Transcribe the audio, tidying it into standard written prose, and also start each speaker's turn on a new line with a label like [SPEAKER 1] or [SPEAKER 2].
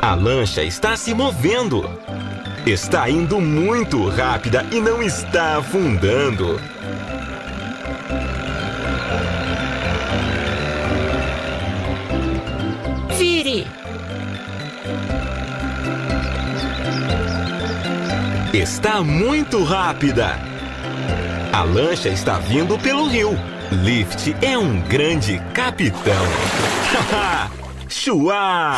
[SPEAKER 1] A lancha está se movendo. Está indo muito rápida e não está afundando.
[SPEAKER 2] Vire!
[SPEAKER 1] Está muito rápida. A lancha está vindo pelo rio. Lift é um grande capitão. Haha! Chuá!